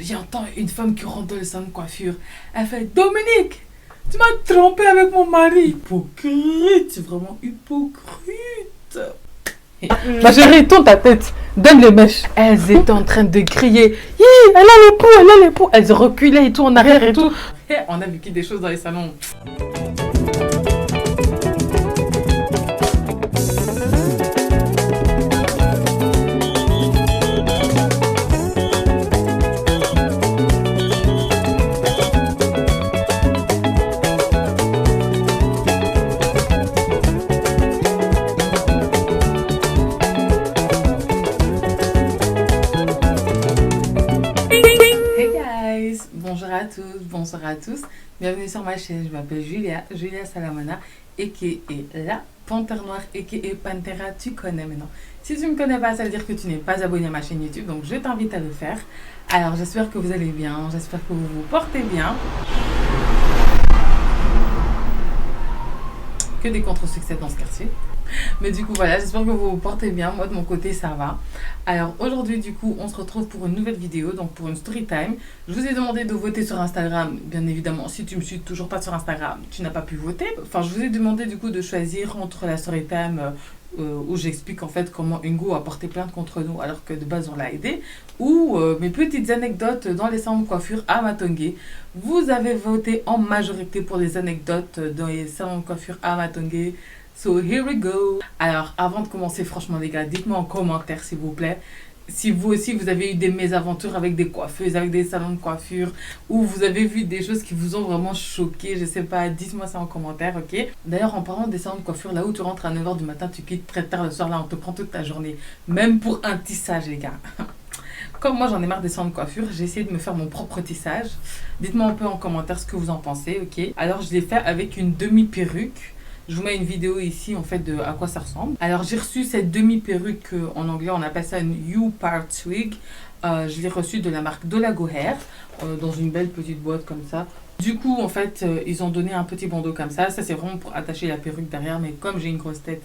j'entends une femme qui rentre dans le salon de coiffure. Elle fait Dominique, tu m'as trompé avec mon mari. Hypocrite, c'est vraiment hypocrite. Ma chérie, tourne ta tête, donne les mèches. Elles étaient en train de crier. Hi, elle a l'époux, elle a l'époux. Elles reculaient et tout en arrière et tout. Et on a vécu des choses dans les salons. Bonjour à tous, bonsoir à tous, bienvenue sur ma chaîne, je m'appelle Julia Salamana, a.k.a. la Panthère Noire, a.k.a. Pantera, tu connais maintenant. Si tu ne me connais pas, ça veut dire que tu n'es pas abonné à ma chaîne YouTube, donc je t'invite à le faire. Alors j'espère que vous allez bien, j'espère que vous vous portez bien. Que des contre-succès dans ce quartier. Mais du coup voilà, j'espère que vous vous portez bien. Moi de mon côté ça va. Alors aujourd'hui du coup on se retrouve pour une nouvelle vidéo, donc pour une story time. Je vous ai demandé de voter sur Instagram. Bien évidemment, si tu me suis toujours pas sur Instagram, tu n'as pas pu voter. Enfin, je vous ai demandé du coup de choisir entre la story time où j'explique en fait comment Ingo a porté plainte contre nous alors que de base on l'a aidé, ou mes petites anecdotes dans les salons de coiffure à Matongué. Vous avez voté en majorité pour les anecdotes dans les salons de coiffure à Matongué. So here we go. Alors avant de commencer, franchement les gars, dites-moi en commentaire s'il vous plaît si vous aussi vous avez eu des mésaventures avec des coiffeuses, avec des salons de coiffure, ou vous avez vu des choses qui vous ont vraiment choqué, je sais pas, dites-moi ça en commentaire, ok? D'ailleurs en parlant des salons de coiffure, là où tu rentres à 9h du matin, tu quittes très tard le soir, là on te prend toute ta journée, même pour un tissage les gars. Comme moi j'en ai marre des salons de coiffure, j'ai essayé de me faire mon propre tissage. Dites-moi un peu en commentaire ce que vous en pensez, ok? Alors je l'ai fait avec une demi-perruque. Je vous mets une vidéo ici en fait de à quoi ça ressemble. Alors j'ai reçu cette demi-perruque, en anglais on appelle ça une U-part wig. Je l'ai reçue de la marque Dolago Hair, dans une belle petite boîte comme ça. Du coup en fait ils ont donné un petit bandeau comme ça. Ça c'est vraiment pour attacher la perruque derrière, mais comme j'ai une grosse tête,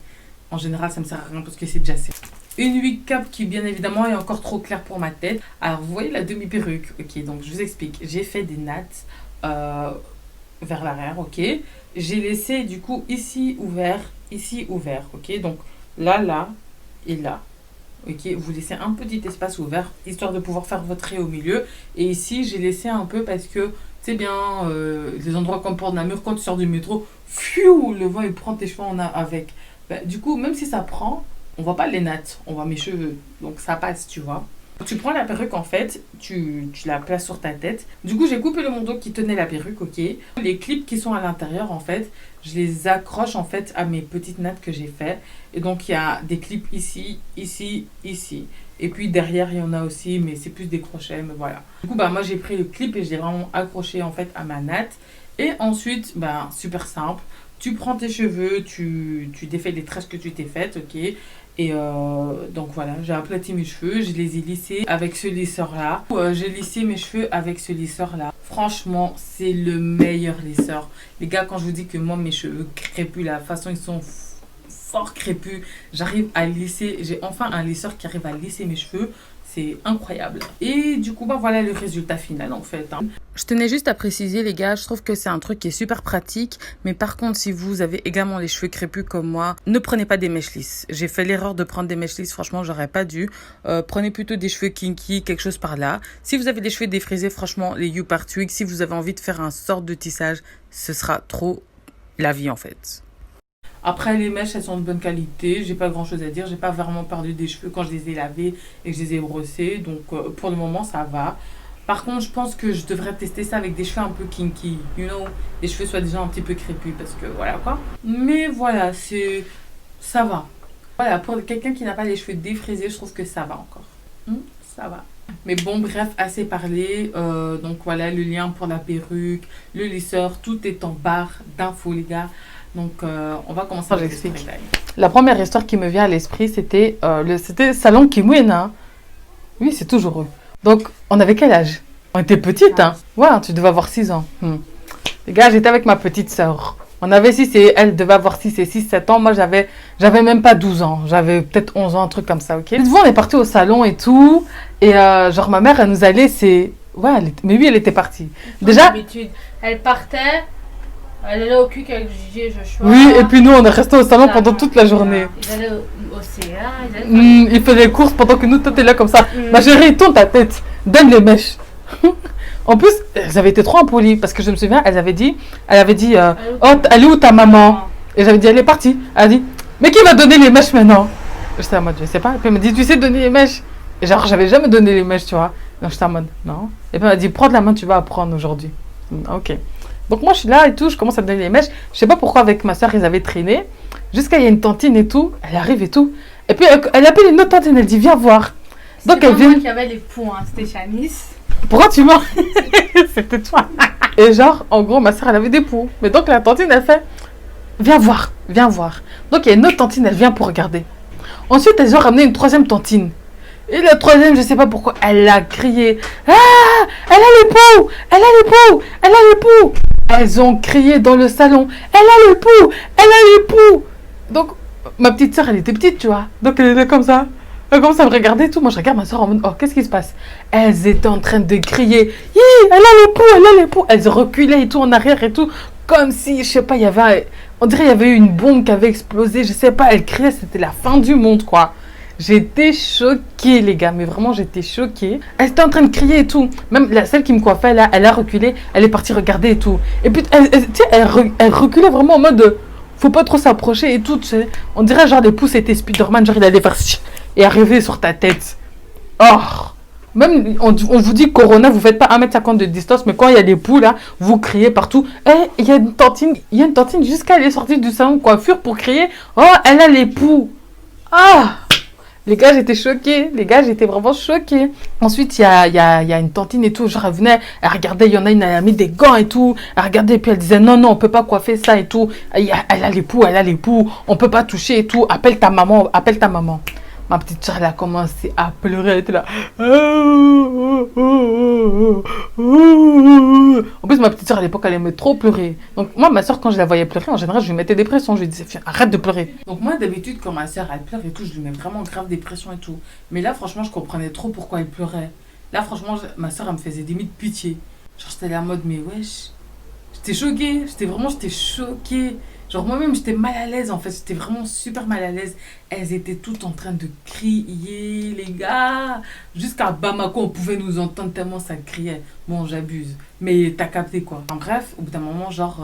en général ça me sert à rien parce que c'est déjà assez. Une wig cap qui bien évidemment est encore trop claire pour ma tête. Alors vous voyez la demi-perruque, ok, donc je vous explique. J'ai fait des nattes vers l'arrière, ok. J'ai laissé du coup ici ouvert, ok. Donc là et là, ok. Vous laissez un petit espace ouvert histoire de pouvoir faire votre trait au milieu. Et ici j'ai laissé un peu parce que c'est bien les endroits comme Port de Namur, quand tu sors du métro, fiou, le vent il prend tes cheveux en a avec. Bah, du coup même si ça prend, on voit pas les nattes, on voit mes cheveux, donc ça passe, tu vois. Tu prends la perruque en fait, tu la places sur ta tête. Du coup j'ai coupé le bandeau qui tenait la perruque, ok. Les clips qui sont à l'intérieur en fait, je les accroche en fait à mes petites nattes que j'ai fait. Et donc il y a des clips ici, ici, ici. Et puis derrière il y en a aussi, mais c'est plus des crochets, mais voilà. Du coup bah moi j'ai pris le clip et je l'ai vraiment accroché en fait à ma natte. Et ensuite, bah super simple. Tu prends tes cheveux, tu défais les tresses que tu t'es faites, ok. Et donc voilà, j'ai aplati mes cheveux, je les ai lissés avec ce lisseur-là. J'ai lissé mes cheveux avec ce lisseur-là. Franchement, c'est le meilleur lisseur. Les gars, quand je vous dis que moi, mes cheveux crépus, la façon ils sont fort crépus, j'arrive à lisser, j'ai enfin un lisseur qui arrive à lisser mes cheveux. C'est incroyable. Et du coup, bah voilà le résultat final en fait. Hein. Je tenais juste à préciser les gars, je trouve que c'est un truc qui est super pratique. Mais par contre, si vous avez également les cheveux crépus comme moi, ne prenez pas des mèches lisses. J'ai fait l'erreur de prendre des mèches lisses, franchement, j'aurais pas dû. Prenez plutôt des cheveux kinky, quelque chose par là. Si vous avez des cheveux défrisés, franchement, les U-part wig, si vous avez envie de faire un sort de tissage, ce sera trop la vie en fait. Après, les mèches, elles sont de bonne qualité. J'ai pas grand chose à dire. J'ai pas vraiment perdu des cheveux quand je les ai lavés et que je les ai brossés. Donc, pour le moment, ça va. Par contre, je pense que je devrais tester ça avec des cheveux un peu kinky. You know, les cheveux soient déjà un petit peu crépus parce que voilà quoi. Mais voilà, ça va. Voilà, pour quelqu'un qui n'a pas les cheveux défrisés, je trouve que ça va encore. Ça va. Mais bon, bref, assez parlé. Donc voilà, le lien pour la perruque, le lisseur, tout est en barre d'infos, les gars. Donc, on va commencer avec le story time. La première histoire qui me vient à l'esprit, c'était le salon Kimwin. Hein. Oui, c'est toujours eux. Donc, on avait quel âge? On était petites, hein. Ouais, tu devais avoir 6 ans. Les gars, j'étais avec ma petite sœur. On avait 6 et elle devait avoir 6 et 6, 7 ans. Moi, j'avais même pas 12 ans. J'avais peut-être 11 ans, un truc comme ça, ok. Une fois, on est parti au salon et tout. Et genre, ma mère, elle nous a laissé Ouais, mais oui, elle était partie. Comme Déjà, d'habitude. Elle partait, elle allait au CUC avec Gigi et Joshua. oui, et puis nous, on est restés au salon pendant toute la journée. Ils allaient au CA, ils allaient... Il fait les courses pendant que nous, toi, t'es là comme ça. Ma chérie, tourne ta tête. Donne les mèches. En plus, elles avaient été trop impolies. Parce que je me souviens, elle avait dit, oh, elle est où ta maman? Et j'avais dit, elle est partie. Elle a dit, mais qui va donner les mèches maintenant? J'étais en mode, je sais pas. Et puis elle m'a dit, tu sais donner les mèches? Et genre, j'avais jamais donné les mèches, tu vois. Donc j'étais en mode, non. Et puis elle m'a dit, prends de la main, tu vas apprendre aujourd'hui. Ok. Donc moi, je suis là et tout, je commence à donner les mèches. Je sais pas pourquoi avec ma soeur, ils avaient traîné. Jusqu'à il y a une tantine et tout. Elle arrive et tout. Et puis elle appelle une autre tantine, elle dit, viens voir. Donc elle vient. Moi qui avait les points, c'était Chanice. Pourquoi tu mens? C'était toi. Et genre, en gros, ma soeur, elle avait des poux. Mais donc la tantine, elle fait, viens voir, viens voir. Donc il y a une autre tantine, elle vient pour regarder. Ensuite, elles ont ramené une troisième tantine. Et la troisième, je sais pas pourquoi, elle a crié. Ah, elle a les poux, elle a les poux, elle a les poux. Elles ont crié dans le salon. Elle a les poux, elle a les poux. Donc, ma petite soeur, elle était petite, tu vois. Donc elle était comme ça. Elle commence à me regarder et tout. Moi, je regarde ma soeur en mode, oh, qu'est-ce qui se passe? Elles étaient en train de crier. Hi, elle a les poux, elle a les poux. Elles reculaient et tout en arrière et tout. Comme si, je sais pas, il y avait... On dirait qu'il y avait eu une bombe qui avait explosé. Je sais pas, elles criaient, c'était la fin du monde, quoi. J'étais choquée, les gars. Mais vraiment, j'étais choquée. Elles étaient en train de crier et tout. Même celle qui me coiffait, là, elle a reculé. Elle est partie regarder et tout. Et puis, elle reculait vraiment en mode... Faut pas trop s'approcher et tout, tu sais. On dirait genre les pouces étaient Spider-Man, genre il allait faire et arriver sur ta tête. Oh! Même, on vous dit Corona, vous faites pas 1m50 de distance, mais quand il y a des poux là, vous criez partout. Eh, il y a une tantine jusqu'à elle est sortie du salon de coiffure pour crier, oh, elle a les poux. Ah! Les gars, j'étais choquée. Les gars, j'étais vraiment choquée. Ensuite, il y a une tantine et tout. Genre, elle venait, elle regardait, il y en a une, elle a mis des gants et tout. Elle regardait et puis elle disait, non, on peut pas coiffer ça et tout. Elle a les poux, elle a les poux. On peut pas toucher et tout. Appelle ta maman, appelle ta maman. Ma petite soeur, elle a commencé à pleurer. Elle était là. En plus, ma petite soeur, à l'époque, elle aimait trop pleurer. Donc, moi, ma soeur, quand je la voyais pleurer, en général, je lui mettais des pressions. Je lui disais, arrête de pleurer. Donc moi, d'habitude, quand ma soeur, elle pleure et tout, je lui mets vraiment grave des pressions et tout. Mais là, franchement, je comprenais trop pourquoi elle pleurait. Là, franchement, ma soeur, elle me faisait limite pitié. Genre, j'étais là en mode, mais wesh. J'étais choquée. J'étais choquée. Genre, moi-même, j'étais mal à l'aise, en fait. J'étais vraiment super mal à l'aise. Elles étaient toutes en train de crier, les gars. Jusqu'à Bamako, on pouvait nous entendre tellement ça criait. Bon, j'abuse. Mais t'as capté, quoi. En bref, au bout d'un moment, genre...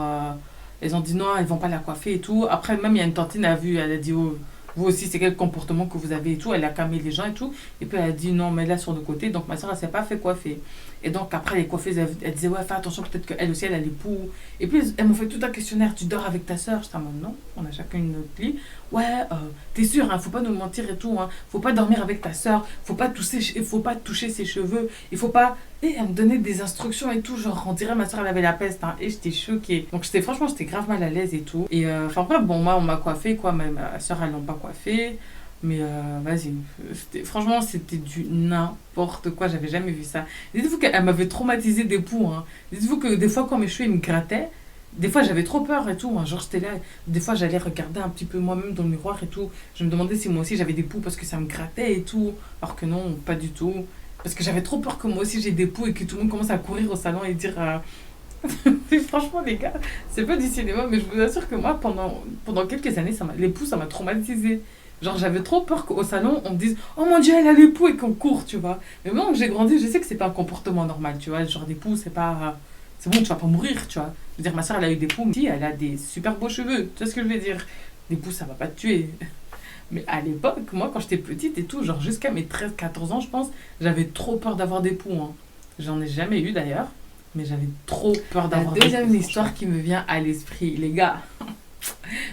elles ont dit non, elles vont pas la coiffer et tout. Après, même, il y a une tantine, elle a dit, oh, vous aussi, c'est quel comportement que vous avez et tout. Elle a calmé les gens et tout. Et puis, elle a dit non, mais là, sur le côté. Donc, ma soeur, elle s'est pas fait coiffer. Et donc, après, les coiffeuses, elle disait, ouais, fais attention, peut-être qu'elle aussi, elle a les poux. Et puis, elles m'ont fait tout un questionnaire. Tu dors avec ta soeur? J'étais en mode, non, on a chacun une autre lit. Ouais, t'es sûr, hein, faut pas nous mentir et tout. Hein. Faut pas dormir avec ta soeur. Faut pas toucher ses cheveux. Il faut pas. Et elle me donnait des instructions et tout. Genre, on dirait ma soeur, elle avait la peste. Hein, et j'étais choquée. Donc, franchement, j'étais grave mal à l'aise et tout. Et enfin, bref, bon, moi, on m'a coiffé, quoi. Ma soeur, elles l'ont pas coiffé. Mais vas-y, franchement, c'était du n'importe quoi. J'avais jamais vu ça. Dites-vous qu'elle m'avait traumatisé des poux. Hein. Dites-vous que des fois, quand mes cheveux ils me grattaient, des fois j'avais trop peur et tout. Hein. Genre, j'étais là. Des fois, j'allais regarder un petit peu moi-même dans le miroir et tout. Je me demandais si moi aussi j'avais des poux parce que ça me grattait et tout. Alors que non, pas du tout. Parce que j'avais trop peur que moi aussi j'ai des poux et que tout le monde commence à courir au salon et dire. Franchement, les gars, c'est pas du cinéma, mais je vous assure que moi, pendant quelques années, les poux, ça m'a traumatisé. Genre, j'avais trop peur qu'au salon, on me dise « Oh mon Dieu, elle a les poux » et qu'on court, tu vois. Mais maintenant que j'ai grandi, je sais que c'est pas un comportement normal, tu vois. Genre, des poux, c'est pas... C'est bon, tu vas pas mourir, tu vois. Je veux dire, ma soeur, elle a eu des poux, mais elle a des super beaux cheveux. Tu vois ce que je veux dire? Des poux, ça va pas te tuer. Mais à l'époque, moi, quand j'étais petite et tout, genre jusqu'à mes 13-14 ans, je pense, j'avais trop peur d'avoir des poux. Hein. J'en ai jamais eu, d'ailleurs. Mais j'avais trop peur d'avoir des poux. La deuxième histoire qui me vient à l'esprit, les gars...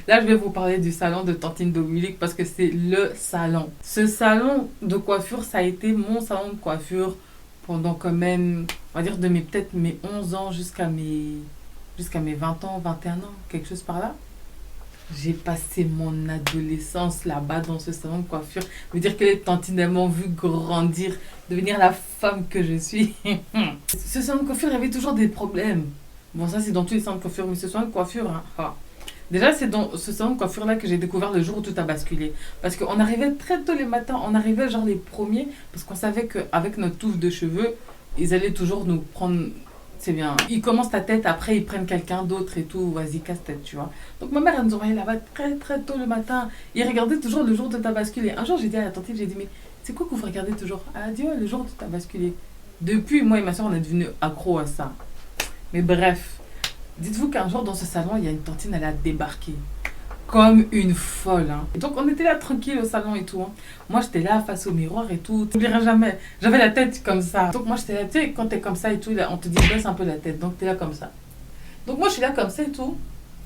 Là, je vais vous parler du salon de Tantine Dominique parce que c'est le salon. Ce salon de coiffure, ça a été mon salon de coiffure pendant quand même, on va dire, peut-être mes 11 ans jusqu'à mes 20 ans, 21 ans, quelque chose par là. J'ai passé mon adolescence là-bas dans ce salon de coiffure. Je veux dire que les tantines m'ont vu grandir, devenir la femme que je suis. Ce salon de coiffure, il y avait toujours des problèmes. Bon, ça, c'est dans tous les salons de coiffure, mais ce salon de coiffure, hein, ah. Déjà, c'est dans ce salon de coiffure-là que j'ai découvert le jour où tout a basculé. Parce qu'on arrivait très tôt les matins, on arrivait genre les premiers, parce qu'on savait qu'avec notre touffe de cheveux, Ils allaient toujours nous prendre, c'est bien. Ils commencent ta tête, après ils prennent quelqu'un d'autre et tout, vas-y, casse-tête, tu vois. Donc ma mère, elle nous envoyait là-bas très très tôt le matin. Ils regardaient toujours le jour de ta basculée. Un jour, j'ai dit à la tante, j'ai dit, mais c'est quoi que vous regardez toujours? Elle a dit, ouais, le jour de ta basculée. Depuis, moi et ma soeur, on est devenus accros à ça. Mais bref, dites-vous qu'un jour, dans ce salon, il y a une tantine, elle a débarqué. Comme une folle. Hein. Et donc, on était là tranquille au salon et tout. Hein. Moi, j'étais là face au miroir et tout. Je n'oublierai jamais. J'avais la tête comme ça. Donc, moi, j'étais là. Tu sais, quand t'es comme ça et tout, là, on te dit baisse un peu la tête. Donc, t'es là comme ça. Donc, moi, je suis là comme ça et tout.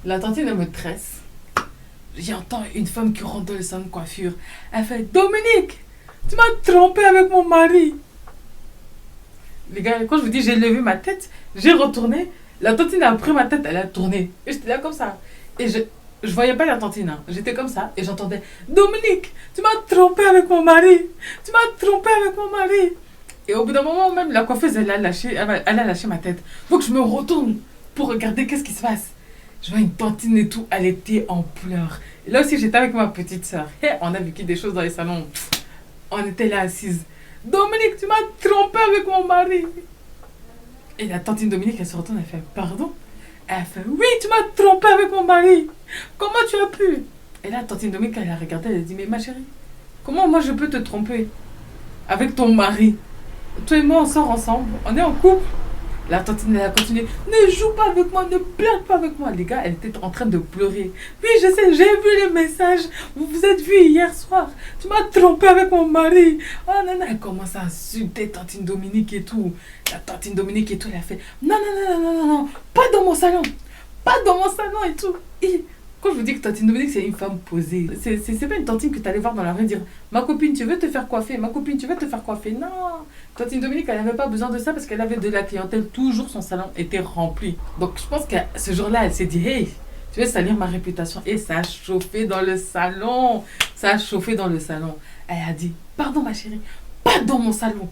La tantine, elle me tresse. J'entends une femme qui rentre dans le salon de coiffure. Elle fait Dominique, tu m'as trompé avec mon mari. Les gars, quand je vous dis, j'ai levé ma tête, j'ai retourné. La tantine a pris ma tête, elle a tourné. Et j'étais là comme ça. Et je voyais pas la tantine. Hein. J'étais comme ça. Et j'entendais Dominique, tu m'as trompé avec mon mari. Tu m'as trompé avec mon mari. Et au bout d'un moment, même la coiffeuse, elle a lâché ma tête. Donc je me retourne pour regarder qu'est-ce qui se passe. Je vois une tantine et tout. Elle était en pleurs. Et là aussi, j'étais avec ma petite soeur. Et on a vécu des choses dans les salons. On était là assises. Dominique, tu m'as trompé avec mon mari. Et la tantine Dominique, elle se retourne, elle fait pardon. Elle fait oui, tu m'as trompé avec mon mari. Comment tu as pu? Et là, tantine Dominique, elle a regardé, elle a dit mais ma chérie, comment moi je peux te tromper avec ton mari? Toi et moi, on sort ensemble, on est en couple. La tantine, elle a continué. Ne joue pas avec moi, ne blague pas avec moi. Les gars, elle était en train de pleurer. Oui, je sais, j'ai vu les messages. Vous vous êtes vus hier soir. Tu m'as trompé avec mon mari. Oh non, non. Elle commence à insulter tantine Dominique et tout. La tantine Dominique et tout, elle a fait non, non, non, non, non, non, pas dans mon salon. Pas dans mon salon et tout. Et quand je vous dis que tantine Dominique, c'est une femme posée. C'est pas une tantine que tu allais voir dans la rue dire ma copine, tu veux te faire coiffer? Ma copine, tu veux te faire coiffer? Non. Tantine Dominique, elle n'avait pas besoin de ça parce qu'elle avait de la clientèle. Toujours, son salon était rempli. Donc, je pense que ce jour-là, elle s'est dit hey, tu veux salir ma réputation? Et ça a chauffé dans le salon. Ça a chauffé dans le salon. Elle a dit pardon, ma chérie, pas dans mon salon.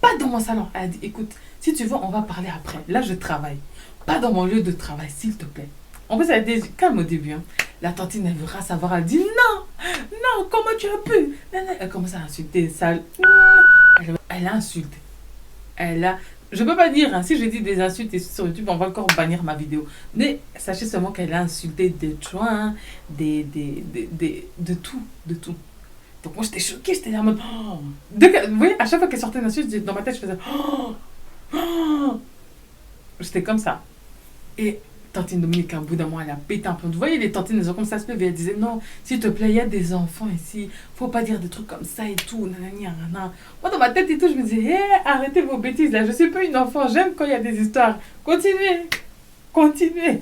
Pas dans mon salon. Elle a dit écoute, si tu veux, on va parler après. Là, je travaille. Pas dans mon lieu de travail, s'il te plaît. En plus, elle était calme au début. Hein. La tantine, elle veut rien savoir. Elle dit non, non, comment tu as pu? Elle commence à insulter. Sale. Elle a insulté. Elle a. Je peux pas dire, hein, si je dis des insultes sur YouTube, on va encore bannir ma vidéo. Mais sachez seulement qu'elle a insulté des joints, de tout, de tout. Donc moi, j'étais choquée, j'étais là en mode. Oh. Vous voyez, à chaque fois qu'elle sortait une insulte, dans ma tête, je faisais. Oh. Oh. J'étais comme ça. Et tantine Dominique, à un bout d'un moment, elle a pété un plomb. Vous voyez, les tantines, elles ont comme ça se lever. Elle disait non, s'il te plaît, il y a des enfants ici. Faut pas dire des trucs comme ça et tout. Nanani, nanana. Moi, dans ma tête et tout, je me disais, arrêtez vos bêtises là. Je suis pas une enfant. J'aime quand il y a des histoires. Continuez. Continuez.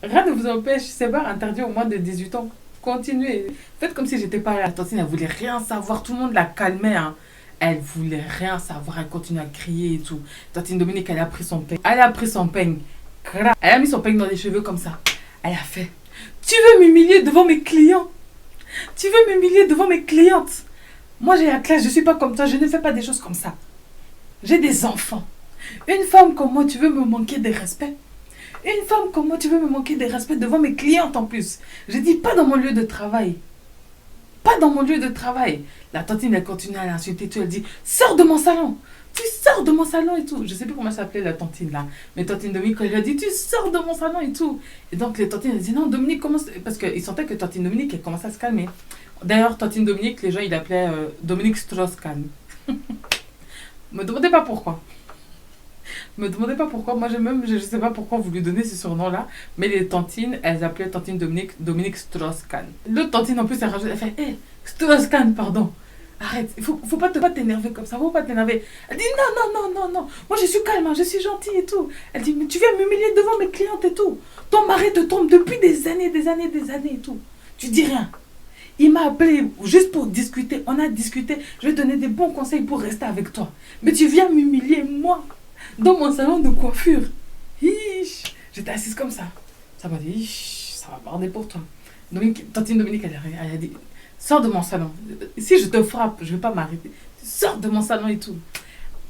Rien ne vous empêche. C'est pas interdit au moins de 18 ans. Continuez. Faites comme si j'étais pas là. La tantine, elle voulait rien savoir. Tout le monde la calmait. Hein. Elle voulait rien savoir. Elle continuait à crier et tout. Tantine Dominique, elle a pris son peigne. Elle a pris son peigne. Elle a mis son peigne dans les cheveux comme ça. Elle a fait tu veux m'humilier devant mes clients? Tu veux m'humilier devant mes clientes? Moi j'ai la classe, je suis pas comme toi, je ne fais pas des choses comme ça. J'ai des enfants. Une femme comme moi, tu veux me manquer de respect? Une femme comme moi, tu veux me manquer de respect devant mes clientes en plus? Je dis pas dans mon lieu de travail. Pas dans mon lieu de travail. La tantine, elle continue à l'insulter, elle dit sors de mon salon. Tu sors de mon salon et tout. Je sais plus comment s'appelait la tantine là. Mais tantine Dominique, elle lui a dit tu sors de mon salon et tout. Et donc les tantines, elles disaient non, Dominique, comment. Parce qu'ils sentaient que tantine Dominique, elle commençait à se calmer. D'ailleurs, tantine Dominique, les gens, ils l'appelaient Dominique Strauss-Kahn. Me demandez pas pourquoi. Me demandez pas pourquoi. Moi, je sais pas pourquoi vous lui donnez ce surnom-là. Mais les tantines, elles appelaient tantine Dominique Strauss-Kahn. L'autre tantine, en plus, elle rajoute, elle fait hé, Strauss-Kahn, pardon. Arrête, faut pas t'énerver comme ça, faut pas t'énerver. Elle dit non, non, non, non, non. Moi, je suis calme, hein, je suis gentille et tout. Elle dit, mais tu viens m'humilier devant mes clientes et tout. Ton mari te trompe depuis des années et tout. Tu dis rien. Il m'a appelé juste pour discuter. On a discuté. Je vais te donner des bons conseils pour rester avec toi. Mais tu viens m'humilier, moi, dans mon salon de coiffure. Hich. J'étais assise comme ça. Ça m'a dit, ça va barder pour toi. Tantine Dominique, elle a dit, sors de mon salon. Si je te frappe, je ne vais pas m'arrêter. Sors de mon salon et tout.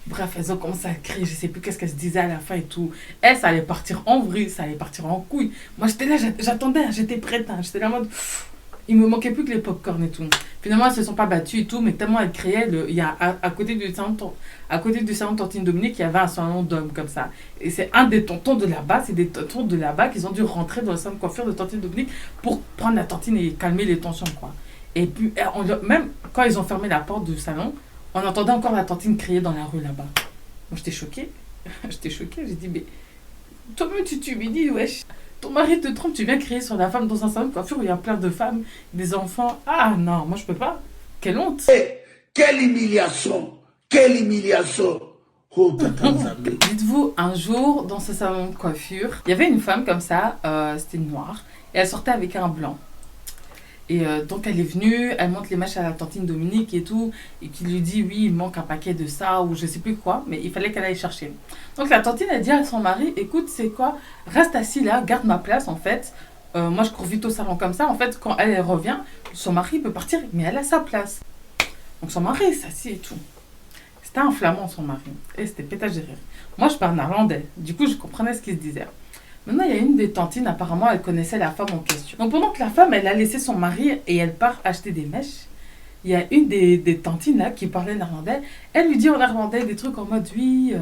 Bref, elles ont commencé à crier. Je ne sais plus qu'est-ce qu'elles se disaient à la fin et tout. Elle, ça allait partir en vrille, ça allait partir en couille. Moi, j'étais là, j'attendais, j'étais prête. Hein. J'étais là en mode, Il me manquait plus que les pop-corn et tout. Finalement, elles se sont pas battues et tout, mais tellement elles criaient, il y a à côté du salon Tantine Dominique, il y avait un salon d'hommes comme ça. Et c'est un des tontons de là-bas, c'est des tontons de là-bas qui ont dû rentrer dans le salon de coiffure de Tantine Dominique pour prendre la tantine et calmer les tensions, quoi. Et puis, même quand ils ont fermé la porte du salon, on entendait encore la tantine crier dans la rue là-bas. Moi, j'étais choquée. J'étais choquée, j'ai dit, mais toi-même, tu me dis, wesh. Ton mari te trompe, tu viens crier sur la femme dans un salon de coiffure où il y a plein de femmes, des enfants. Ah non, moi je peux pas. Quelle honte. Quelle humiliation. Quelle humiliation. Oh, Dites-vous, un jour, dans ce salon de coiffure, il y avait une femme comme ça, c'était une noire, et elle sortait avec un blanc. Et donc elle est venue, elle montre les mèches à la tantine Dominique et tout, et qui lui dit oui, il manque un paquet de ça, ou je sais plus quoi, mais il fallait qu'elle aille chercher. Donc la tantine a dit à son mari, écoute, c'est quoi, reste assis là, garde ma place en fait. Moi je cours vite au salon comme ça, en fait quand elle revient, son mari peut partir, mais elle a sa place. Donc son mari s'assit et tout. C'était un flamand son mari, et c'était pétage de rire. Moi je parle néerlandais, du coup je comprenais ce qu'il se disait. Maintenant, il y a une des tantines, apparemment, elle connaissait la femme en question. Donc, pendant que la femme, elle a laissé son mari et elle part acheter des mèches, il y a une des tantines là qui parlait néerlandais. Elle lui dit en néerlandais des trucs en mode oui,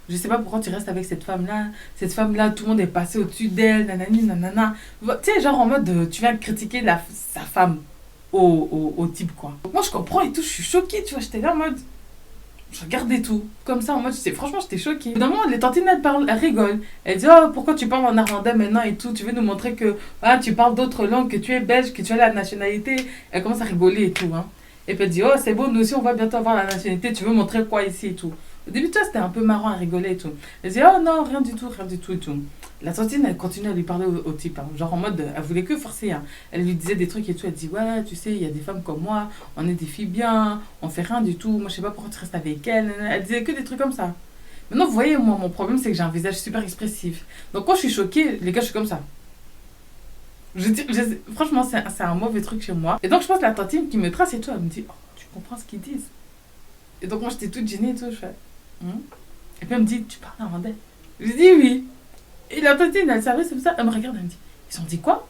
je sais pas pourquoi tu restes avec cette femme-là. Cette femme-là, tout le monde est passé au-dessus d'elle, nanani, nanana. Tu sais, genre en mode tu viens de critiquer sa femme au type quoi. Donc, moi, je comprends et tout, je suis choquée, tu vois, j'étais là en mode. Je regardais tout, comme ça, en mode, franchement, j'étais choquée. Évidemment, les tantines, elles parlent, elles rigolent. Elles disent, oh, pourquoi tu parles en néerlandais maintenant et tout, tu veux nous montrer que tu parles d'autres langues, que tu es belge, que tu as la nationalité. Elles commencent à rigoler et tout, hein. Et puis elle dit, oh, c'est bon, nous aussi, on va bientôt avoir la nationalité, tu veux montrer quoi ici et tout. Au début, toi, c'était un peu marrant à rigoler et tout. Elle dit, oh non, rien du tout et tout. La tantine, elle continue à lui parler au type, hein. Genre en mode, elle voulait que forcer, hein. Elle lui disait des trucs et tout, elle dit, ouais, tu sais, il y a des femmes comme moi, on est des filles bien, on fait rien du tout, moi je sais pas pourquoi tu restes avec elle. Elle disait que des trucs comme ça. Maintenant, vous voyez, moi, mon problème, c'est que j'ai un visage super expressif. Donc quand je suis choquée, les gars, je suis comme ça. Franchement, c'est un mauvais truc chez moi. Et donc je pense que la tantine qui me trace et tout, elle me dit, oh, tu comprends ce qu'ils disent. Et donc moi, j'étais toute gênée et tout, je fais, Et puis elle me dit, tu parles néerlandais? Je dis oui. Et la tantine, elle s'arrête comme ça, elle me regarde, elle me dit, ils ont dit quoi?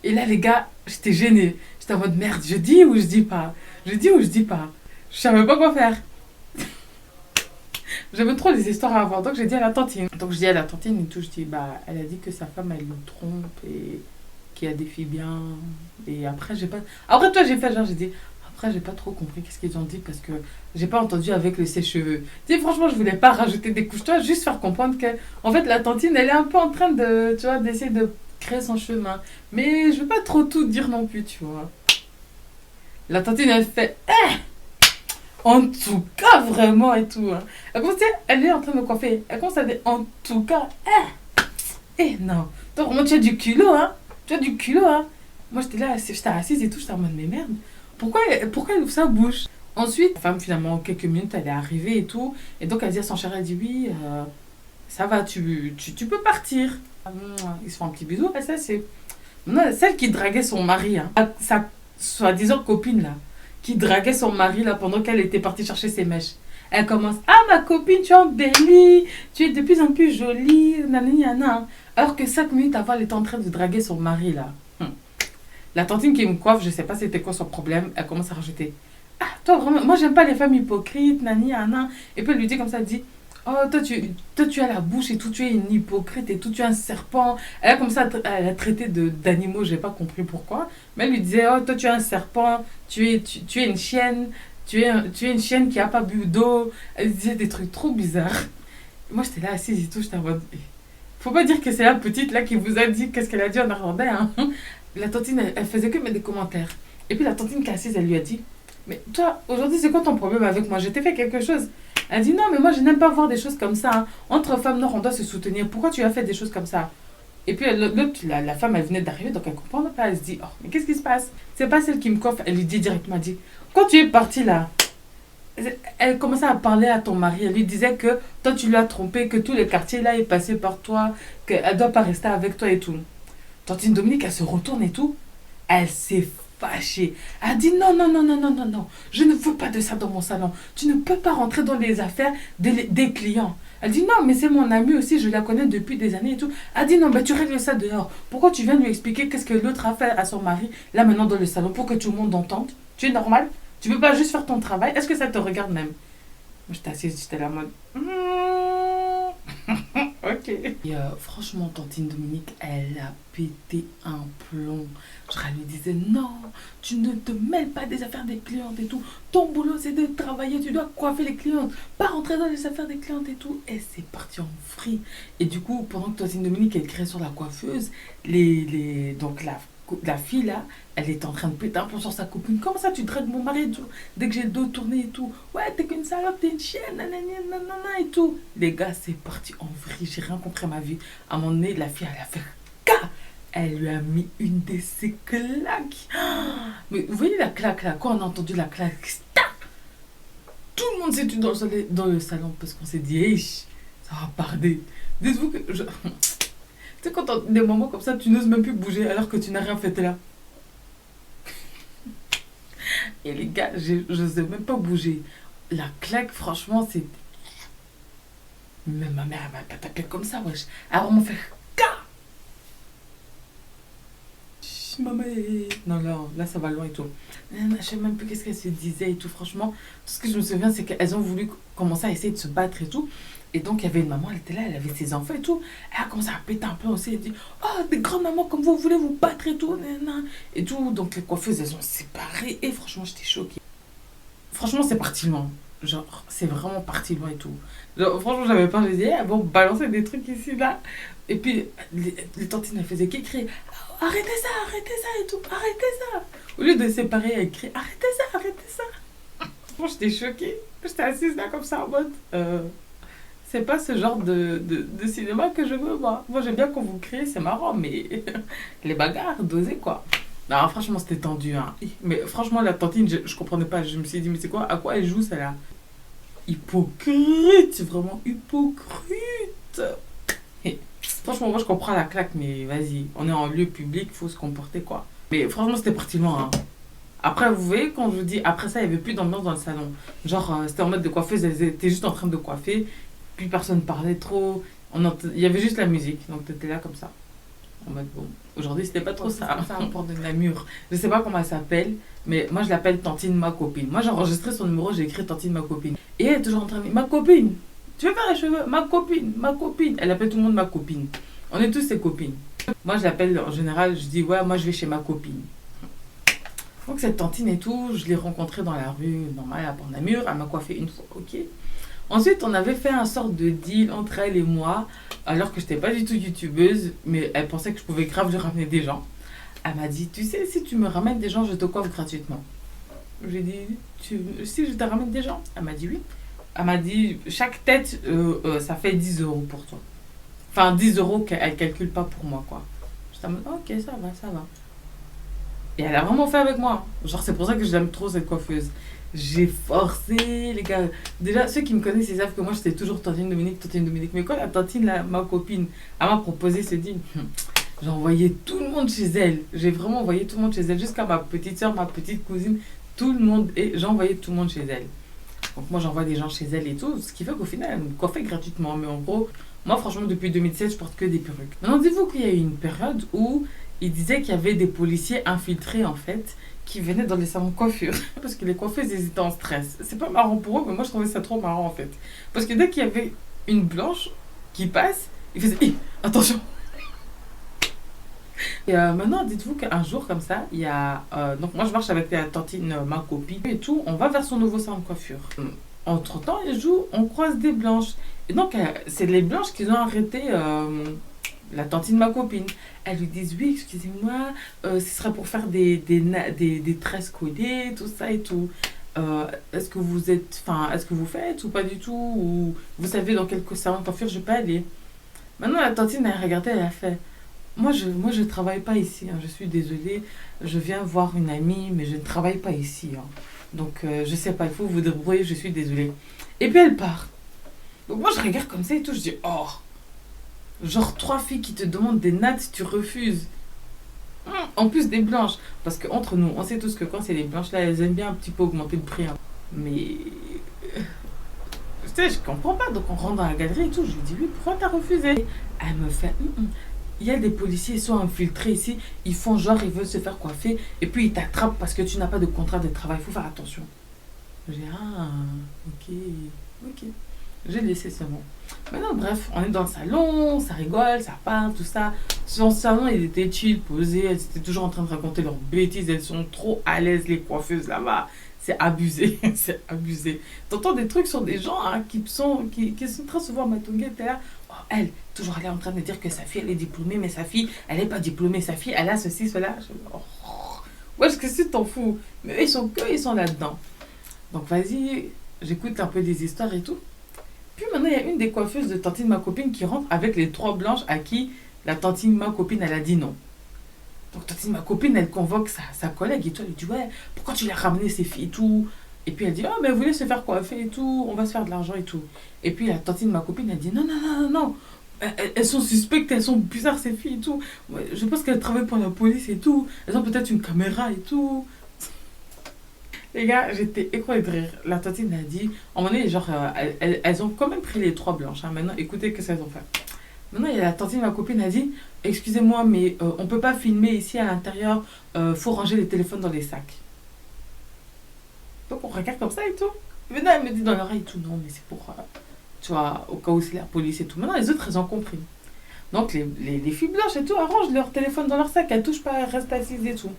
Et là, les gars, j'étais gênée. J'étais en mode, merde, je dis ou je dis pas? Je dis ou je dis pas? Je savais pas quoi faire. J'avais trop des histoires à avoir, donc j'ai dit à la tantine. Donc je dis à la tantine et tout, je dis, bah, elle a dit que sa femme, elle le trompe et qu'il y a des filles bien. Et après, j'ai pas... Après, toi, j'ai fait genre, j'ai dit... Après, j'ai pas trop compris qu'est-ce qu'ils ont dit parce que j'ai pas entendu avec le sèche-cheveux. Tu sais, franchement, je voulais pas rajouter des couches, toi, juste faire comprendre que, en fait, la tantine, elle est un peu en train de, tu vois, d'essayer de créer son chemin. Mais je veux pas trop tout dire non plus, tu vois. La tantine, elle fait, en tout cas, vraiment, et tout. Hein. Elle commence, elle est en train de me coiffer. Elle commence à dire, en tout cas, non. Toi, vraiment, tu as du culot, hein. Tu as du culot, hein. Moi, j'étais là, j'étais assise et tout, j'étais en mode, mais merde. Pourquoi elle ouvre sa bouche? Ensuite, la femme, finalement, quelques minutes, elle est arrivée et tout. Et donc, elle dit à son chéri, elle dit, oui, ça va, tu peux partir. Ils se font un petit bisou. Et ça, c'est celle qui draguait son mari, hein. Sa soi-disant copine, là. Qui draguait son mari, là, pendant qu'elle était partie chercher ses mèches. Elle commence, ah, ma copine, tu embellis, tu es de plus en plus jolie, nanana. Alors que 5 minutes avant, elle était en train de draguer son mari, là. La tantine qui me coiffe, je sais pas c'était quoi son problème, elle commence à rajouter. Ah, toi vraiment, moi j'aime pas les femmes hypocrites, nani, nana. Et puis elle lui dit comme ça, elle dit, oh, toi tu as la bouche et tout, tu es une hypocrite et tout, tu es un serpent. Elle a comme ça, elle a traité d'animaux, j'ai pas compris pourquoi. Mais elle lui disait, oh, toi tu es un serpent, tu es une chienne, tu es une chienne qui a pas bu d'eau. Elle disait des trucs trop bizarres. Moi j'étais là assise et tout, j'étais en mode, faut pas dire que c'est la petite là qui vous a dit qu'est-ce qu'elle a dit en néerlandais, hein. La tantine, elle faisait que mettre des commentaires. Et puis la tantine qui est assise, elle lui a dit, mais toi, aujourd'hui, c'est quoi ton problème avec moi? Je t'ai fait quelque chose. Elle dit, non, mais moi, je n'aime pas voir des choses comme ça. Hein. Entre femmes noires, on doit se soutenir. Pourquoi tu as fait des choses comme ça? Et puis l'autre, la femme, elle venait d'arriver, donc elle comprend pas. Elle se dit, oh, mais qu'est-ce qui se passe? C'est pas celle qui me coiffe. Elle lui dit directement, elle dit, quand tu es partie là, elle commençait à parler à ton mari. Elle lui disait que toi, tu l'as trompé, que tous les quartiers là, est passé par toi, qu'elle doit pas rester avec toi et tout. Tantine Dominique, elle se retourne et tout. Elle s'est fâchée. Elle dit non, je ne veux pas de ça dans mon salon. Tu ne peux pas rentrer dans les affaires des clients. Elle dit non, mais c'est mon amie aussi, je la connais depuis des années et tout. Elle dit non, tu règles ça dehors. Pourquoi tu viens lui expliquer qu'est-ce que l'autre a fait à son mari, là maintenant dans le salon, pour que tout le monde entende? Tu es normal? Tu peux pas juste faire ton travail? Est-ce que ça te regarde même? Moi j'étais assise, j'étais là en mode. Ok. Et franchement, tantine Dominique, elle a pété un plomb. Genre, elle lui disait non, tu ne te mêles pas des affaires des clientes et tout. Ton boulot, c'est de travailler, tu dois coiffer les clientes, pas rentrer dans les affaires des clientes et tout. Et c'est parti en vrille. Et du coup, pendant que tantine Dominique, elle criait sur la coiffeuse, donc la fille là, elle était en train de péter un plomb sur sa copine. Comment ça, tu traites mon mari et tout? Dès que j'ai le dos tourné et tout. Ouais, t'es qu'une salope, t'es une chienne, nanana et tout. Les gars, c'est parti en vrille. J'ai rien compris à ma vie. À un moment donné, la fille, elle a fait Ka! Elle lui a mis une de ses claques. Mais vous voyez la claque là? Quand on a entendu la claque, tout le monde s'est tué dans le salon parce qu'on s'est dit, hey, ça va parler. Dites-vous que. Tu sais, quand t'as des moments comme ça, tu n'oses même plus bouger alors que tu n'as rien fait, t'es là. Et les gars, je n'osais même pas bouger. La claque, franchement, c'est. Même ma mère, elle m'a pas tapé comme ça, wesh. Elle a vraiment fait Ka! Maman, non, là, ça va loin et tout. Je sais même plus qu'est-ce qu'elle se disait et tout. Franchement, tout ce que je me souviens, c'est qu'elles ont voulu commencer à essayer de se battre et tout. Et donc, il y avait une maman, elle était là, elle avait ses enfants et tout. Elle a commencé à péter un peu aussi. Elle dit oh, des grandes mamans comme vous voulez vous battre et tout. Et tout. Donc, les coiffeuses, elles ont séparé. Et franchement, j'étais choquée. Franchement, c'est parti loin. Genre, c'est vraiment parti loin et tout. Genre, franchement, j'avais peur. Je disais, elles vont balancer des trucs ici, là. Et puis, les tantines, elles faisaient qu'écrire arrêtez ça et tout, arrêtez ça. Au lieu de séparer, elles criaient arrêtez ça. Franchement, j'étais choquée. J'étais assise là, comme ça, en mode. C'est pas ce genre de cinéma que je veux, moi. Moi, j'aime bien quand vous criez, c'est marrant, mais les bagarres, dosées, quoi. Non, franchement, c'était tendu, hein. Mais franchement, la tantine, je comprenais pas. Je me suis dit, mais c'est quoi? À quoi elle joue, celle-là? Hypocrite, vraiment hypocrite. Et, franchement, moi, je comprends la claque, mais vas-y. On est en lieu public, faut se comporter, quoi. Mais franchement, c'était parti loin, hein. Après, vous voyez, quand je vous dis, après ça, il n'y avait plus d'ambiance dans le salon. Genre, c'était en mode de coiffeuse, elles étaient juste en train de coiffer. Puis personne parlait trop. Il y avait juste la musique. Donc, t'étais là comme ça. En mode, bon, aujourd'hui, c'était pas trop ça. C'est un porte de Namur. Je sais pas comment elle s'appelle, mais moi, je l'appelle Tantine ma copine. Moi, j'ai enregistré son numéro, j'ai écrit Tantine ma copine. Et elle est toujours en train de dire, ma copine, tu veux faire les cheveux? Ma copine. Elle appelle tout le monde ma copine. On est tous ses copines. Moi, je l'appelle, en général, je dis, ouais, moi, je vais chez ma copine. Donc, cette tantine et tout, je l'ai rencontrée dans la rue, normale, à Port-Namur. Elle m'a coiffé une fois, ok. Ensuite, on avait fait un sorte de deal entre elle et moi, alors que je n'étais pas du tout youtubeuse, mais elle pensait que je pouvais grave lui ramener des gens. Elle m'a dit, tu sais, si tu me ramènes des gens, je te coiffe gratuitement. J'ai dit, si je te ramène des gens? Elle m'a dit oui. Elle m'a dit, chaque tête, ça fait 10 € pour toi. Enfin, 10 € qu'elle ne calcule pas pour moi, quoi. J'étais en mode, ok, ça va. Et elle a vraiment fait avec moi. Genre, c'est pour ça que j'aime trop cette coiffeuse. J'ai forcé, les gars. Déjà, ceux qui me connaissent, ils savent que moi, j'étais toujours tantine Dominique. Mais quand la tantine, là, ma copine, elle m'a proposé ce deal, j'ai envoyé tout le monde chez elle. J'ai vraiment envoyé tout le monde chez elle, jusqu'à ma petite soeur, ma petite cousine, tout le monde. Et j'ai envoyé tout le monde chez elle. Donc, moi, j'envoie des gens chez elle et tout. Ce qui fait qu'au final, elle me coiffait gratuitement. Mais en gros, moi, franchement, depuis 2016, je porte que des perruques. Maintenant, dites-vous qu'il y a eu une période où il disait qu'il y avait des policiers infiltrés, en fait, qui venaient dans les salons de coiffure. Parce que les coiffeuses, ils étaient en stress. C'est pas marrant pour eux, mais moi, je trouvais ça trop marrant, en fait. Parce que dès qu'il y avait une blanche qui passe, ils faisaient hey, attention. Et maintenant, dites-vous qu'un jour, comme ça, il y a... donc, moi, je marche avec la tantine, ma copine, et tout. On va vers son nouveau salon de coiffure. Entre-temps, on croise des blanches. Et donc, c'est les blanches qui ont arrêté... la tantine ma copine. Elles lui disent oui, excusez-moi, ce serait pour faire des tresses collées, tout ça et tout. Est-ce que vous faites ou pas du tout, ou vous savez dans quel salon de coiffure je peux aller? Maintenant la tantine elle a regardé, elle a fait moi je travaille pas ici, hein, je suis désolée, je viens voir une amie mais je ne travaille pas ici, hein. Donc je sais pas, il faut vous débrouiller, je suis désolée. Et puis elle part. Donc moi je regarde comme ça et tout, je dis oh, genre 3 filles qui te demandent des nattes, tu refuses. En plus des blanches. Parce qu'entre nous, on sait tous que quand c'est les blanches là, elles aiment bien un petit peu augmenter le prix. Hein. Mais sais, je comprends pas. Donc on rentre dans la galerie et tout. Je lui dis, oui, pourquoi t'as refusé? Elle me fait, il y a des policiers, ils sont infiltrés ici. Ils font genre, ils veulent se faire coiffer. Et puis ils t'attrapent parce que tu n'as pas de contrat de travail. Il faut faire attention. J'ai dit, ah, ok. J'ai laissé ce mot. Maintenant, bref, on est dans le salon, ça rigole, ça parle, tout ça. Son salon, il était chill, posé. Elles étaient toujours en train de raconter leurs bêtises. Elles sont trop à l'aise, les coiffeuses là-bas. C'est abusé, c'est abusé. T'entends des trucs sur des gens hein, qui sont très souvent matongués. T'es là, oh, elle, toujours elle est en train de dire que sa fille, elle est diplômée, mais sa fille, elle n'est pas diplômée. Sa fille, elle a ceci, cela. Ouais, qu'est-ce que tu t'en fous? Mais ils sont là-dedans. Donc vas-y, j'écoute un peu des histoires et tout. Puis maintenant, il y a une des coiffeuses de tantine ma copine qui rentre avec les 3 blanches à qui la tantine ma copine, elle a dit non. Donc tantine ma copine, elle convoque sa collègue et tout. Elle lui dit, ouais, pourquoi tu l'as ramené ces filles et tout? Et puis elle dit, oh, mais vous voulez se faire coiffer et tout, on va se faire de l'argent et tout. Et puis la tantine ma copine, elle dit, non. Elles sont suspectes, elles sont bizarres ces filles et tout. Ouais, je pense qu'elles travaillent pour la police et tout. Elles ont peut-être une caméra et tout. Les gars, j'étais écroulée de rire. La tantine a dit, à un moment donné, genre, elles ont quand même pris les 3 blanches. Hein. Maintenant, écoutez ce qu'elles ont fait. Maintenant, il y a la tantine, ma copine a dit, excusez-moi, mais on peut pas filmer ici à l'intérieur. Faut ranger les téléphones dans les sacs. Donc on regarde comme ça et tout. Maintenant, elle me dit dans l'oreille et tout, non, mais c'est pour, tu vois, au cas où c'est la police et tout. Maintenant, les autres, elles ont compris. Donc les filles blanches et tout, elles rangent leur téléphone dans leur sac. Elles touchent pas, elles restent assises et tout.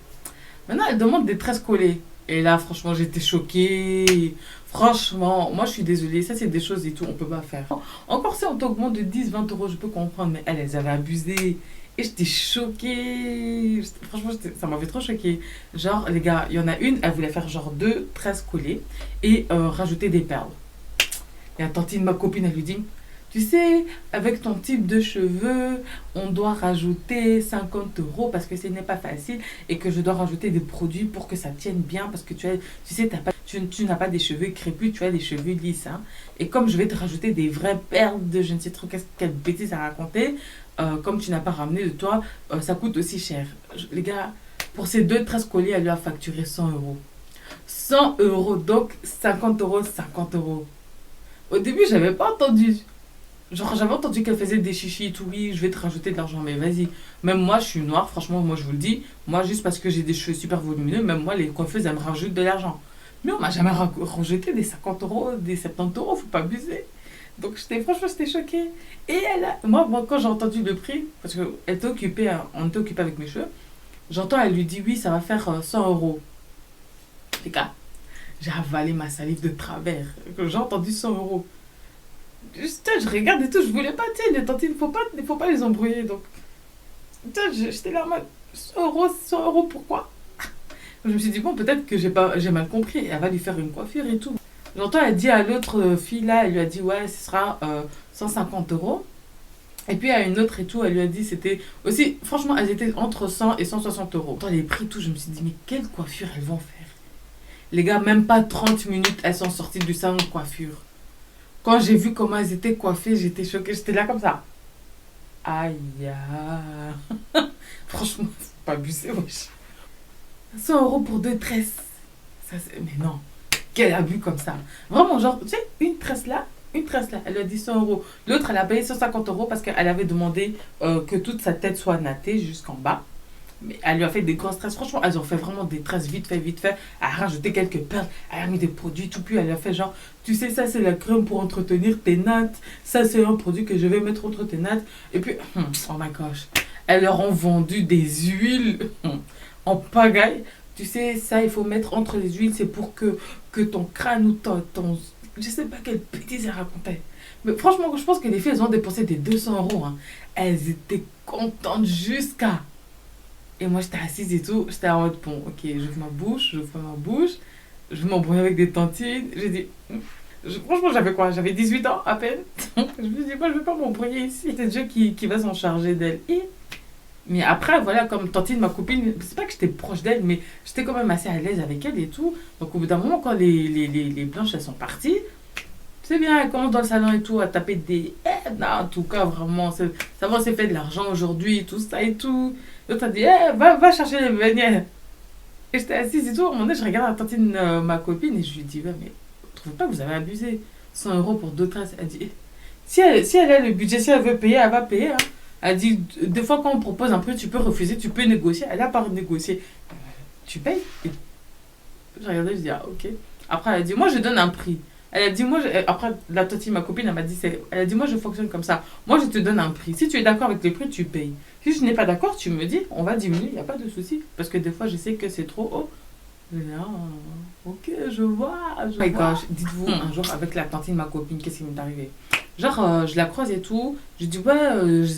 Maintenant, elles demandent des tresses collées. Et là, franchement, j'étais choquée. Franchement, moi, je suis désolée. Ça, c'est des choses et tout, on peut pas faire. Encore si on t'augmente de 10, 20 euros, je peux comprendre. Mais elles avaient abusé. Et j'étais choquée. Franchement, ça m'avait trop choquée. Genre, les gars, il y en a une, elle voulait faire genre 2 tresses collées et rajouter des perles. Et la tantine, ma copine, elle lui dit, tu sais, avec ton type de cheveux, on doit rajouter 50 euros parce que ce n'est pas facile et que je dois rajouter des produits pour que ça tienne bien parce que tu sais, tu n'as pas des cheveux crépus, tu as des cheveux lisses. Hein. Et comme je vais te rajouter des vraies perles de je ne sais trop quelle bêtise à raconter, comme tu n'as pas ramené de toi, ça coûte aussi cher. Les gars, pour ces 2 tresses collées, elle lui a facturé 100 euros. 100 euros, donc 50 euros, 50 euros. Au début, j'avais pas entendu. Genre, j'avais entendu qu'elle faisait des chichis et tout. Oui, je vais te rajouter de l'argent, mais vas-y. Même moi, je suis noire, franchement, moi, je vous le dis. Moi, juste parce que j'ai des cheveux super volumineux, même moi, les coiffeuses, elles me rajoutent de l'argent. Mais on m'a jamais rejeté des 50 euros, des 70 euros, faut pas abuser. Donc, franchement, j'étais choquée. Et moi, quand j'ai entendu le prix, parce qu'on était occupé avec mes cheveux, j'entends, elle lui dit, oui, ça va faire 100 euros. Les gars, j'ai avalé ma salive de travers. J'ai entendu 100 euros. Je regarde et tout, je voulais pas, tu sais, les tantines, faut pas les embrouiller. Donc, j'étais là en mode 100 euros, pourquoi? Je me suis dit, bon, peut-être que j'ai mal compris. Elle va lui faire une coiffure et tout. J'entends, elle dit à l'autre fille là, elle lui a dit, ouais, ce sera 150 euros. Et puis à une autre et tout, elle lui a dit, c'était aussi, franchement, elles étaient entre 100 et 160 euros. Dans les prix, tout, je me suis dit, mais quelle coiffure elles vont faire? Les gars, même pas 30 minutes, elles sont sorties du salon de coiffure. Quand j'ai vu comment elles étaient coiffées, j'étais choquée. J'étais là comme ça. Aïe. Franchement, faut pas abuser, wesh. 100 euros pour 2 tresses. Mais non. Quel abus comme ça. Vraiment, genre, tu sais, une tresse là, elle lui a dit 100 euros. L'autre, elle a payé 150 euros parce qu'elle avait demandé que toute sa tête soit nattée jusqu'en bas. Mais elle lui a fait des grosses tresses. Franchement, elles ont fait vraiment des tresses vite fait. Elle a rajouté quelques perles. Elle a mis des produits tout. Puis elle a fait genre, tu sais, ça c'est la crème pour entretenir tes nattes. Ça c'est un produit que je vais mettre entre tes nattes. Et puis, oh my gosh. Elles leur ont vendu des huiles en pagaille. Tu sais, ça il faut mettre entre les huiles. C'est pour que ton crâne ou ton... Je sais pas quelle bêtise elle racontait. Mais franchement, je pense que les filles, elles ont dépensé des 200 euros. Hein. Elles étaient contentes jusqu'à... Et moi, j'étais assise et tout. J'étais en mode, bon, ok, j'ouvre ma bouche. Je vais m'embrouiller avec des tantines. J'ai dit... Franchement, j'avais quoi? J'avais 18 ans à peine. Je me suis dit, moi, je ne vais pas m'embrouiller ici. C'est Dieu qui va s'en charger d'elle. Mais après, voilà, comme tantine, ma copine, c'est pas que j'étais proche d'elle, mais j'étais quand même assez à l'aise avec elle et tout. Donc, au bout d'un moment, quand les blanches, elles sont parties, c'est bien, elle commence dans le salon et tout, à taper des... non, en tout cas, vraiment, ça va, c'est fait de l'argent aujourd'hui, tout ça et tout. L'autre a dit, va chercher les beignets. Et j'étais assise et tout. À un moment donné, je regarde la tantine, ma copine, et je lui dis, ouais, mais vous trouvez pas que vous avez abusé? 100 € pour 2 tresses. Elle dit, si elle a le budget, si elle veut payer, elle va payer. Hein. Elle dit, des fois quand on propose un prix, tu peux refuser, tu peux négocier. Elle a pas négocié. Tu payes. Et je regardais, je dis, ah ok. Après, elle a dit, moi je donne un prix. Elle a dit, après la Toti, ma copine, elle m'a dit, elle a dit, moi je fonctionne comme ça. Moi je te donne un prix. Si tu es d'accord avec le prix, tu payes. Si je n'ai pas d'accord, tu me dis, on va diminuer, il n'y a pas de souci. Parce que des fois, je sais que c'est trop haut. Je dis, ah, ok, je vois. Dites-vous, un jour, avec la tantine de ma copine, qu'est-ce qui m'est arrivé? Genre, je la croise et tout. Je dis, ouais,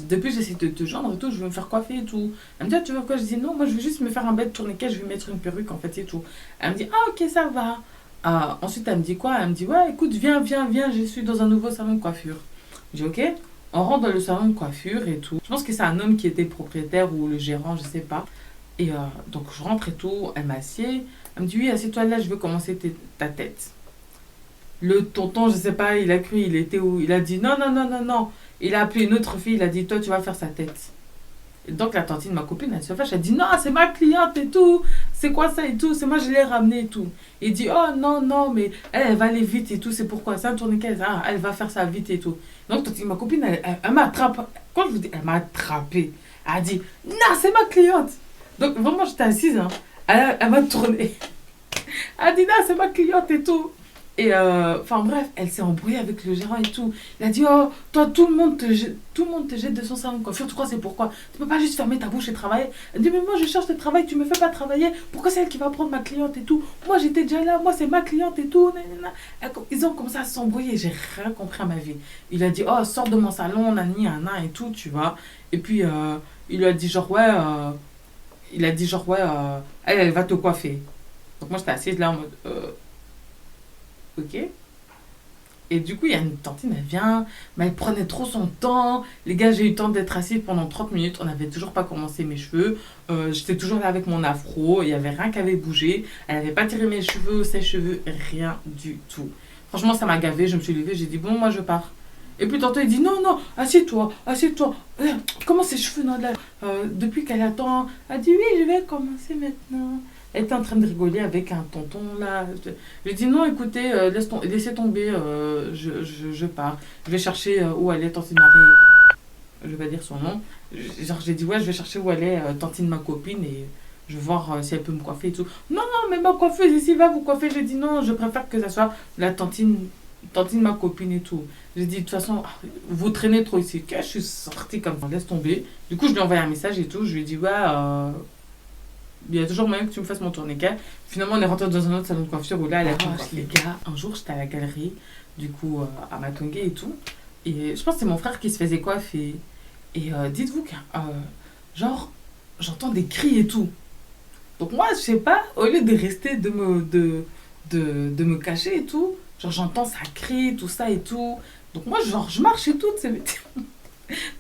depuis j'essaie de te joindre et tout, je veux me faire coiffer et tout. Elle me dit, ah, tu veux quoi? Je dis, non, moi je veux juste me faire un bête tourniquet, je vais mettre une perruque en fait et tout. Elle me dit, ah, ok, ça va. Ensuite, elle me dit quoi? Elle me dit, ouais, écoute, viens, je suis dans un nouveau salon de coiffure. Je dis, ok. On rentre dans le salon de coiffure et tout. Je pense que c'est un homme qui était propriétaire ou le gérant, je sais pas. Et donc, je rentre et tout, elle m'assied. Elle me dit, oui, assieds-toi là, je veux commencer ta tête. Le tonton, je sais pas, il a cru, il était où? Il a dit, non. Il a appelé une autre fille, il a dit, toi, tu vas faire sa tête. Et donc, la tantine, ma copine, elle se fâche, elle dit, non, c'est ma cliente et tout. C'est quoi ça et tout? C'est moi, je l'ai ramenée et tout. Il dit, oh non, mais elle va aller vite et tout. C'est pourquoi? C'est un tourniquet, elle va faire ça vite et tout. Donc, ma copine, elle m'a attrapé. Quand je vous dis, elle m'a attrapé. Elle a dit, non, c'est ma cliente. Donc, vraiment, j'étais assise. Hein. Elle m'a tournée. Elle a dit, non, c'est ma cliente et tout. Et enfin bref, elle s'est embrouillée avec le gérant et tout. Il a dit, oh, toi, tout le monde te jette de son salon de coiffure. Tu crois c'est pourquoi? Tu peux pas juste fermer ta bouche et travailler. Elle dit, mais moi je cherche le travail, tu me fais pas travailler. Pourquoi c'est elle qui va prendre ma cliente et tout? Moi j'étais déjà là, moi c'est ma cliente et tout. Ils ont commencé à s'embrouiller, j'ai rien compris à ma vie. Il a dit, oh, sors de mon salon, nani, et tout, tu vois. Et puis il lui a dit genre, ouais, elle va te coiffer. Donc moi j'étais assise là en mode, ok. Et du coup, il y a une tantine, elle vient, mais elle prenait trop son temps. Les gars, j'ai eu le temps d'être assise pendant 30 minutes. On n'avait toujours pas commencé mes cheveux. J'étais toujours là avec mon afro. Il n'y avait rien qui avait bougé. Elle n'avait pas tiré mes cheveux, ses cheveux, rien du tout. Franchement, ça m'a gavé. Je me suis levée, j'ai dit, bon, moi, je pars. Et puis tantôt, il dit, non, assieds-toi. Comment ses cheveux, non, là, depuis qu'elle attend, elle dit, oui, je vais commencer maintenant. Elle était en train de rigoler avec un tonton là. Je lui ai dit non, écoutez, laissez tomber, je pars. Je vais chercher où elle est, tantine Marie. Je vais pas dire son nom. Genre, j'ai dit ouais, je vais chercher où elle est, tantine ma copine, et je vais voir si elle peut me coiffer et tout. Non, mais ma coiffeuse ici va vous coiffer. J'ai dit non, je préfère que ça soit la tantine ma copine et tout. J'ai dit de toute façon, vous traînez trop ici. Je suis sortie comme ça, laisse tomber. Du coup, je lui ai envoyé un message et tout. Je lui ai dit ouais. Il y a toujours moyen que tu me fasses mon tourniquet. Finalement, on est rentré dans un autre salon de coiffure où là, elle a les gars, un jour, j'étais à la galerie, du coup, à Matongue et tout. Et je pense que c'est mon frère qui se faisait coiffer. Et dites-vous que, genre, j'entends des cris et tout. Donc moi, je sais pas, au lieu de rester, de me cacher et tout, genre, j'entends ça crie, tout ça et tout. Donc moi, genre, je marche et tout,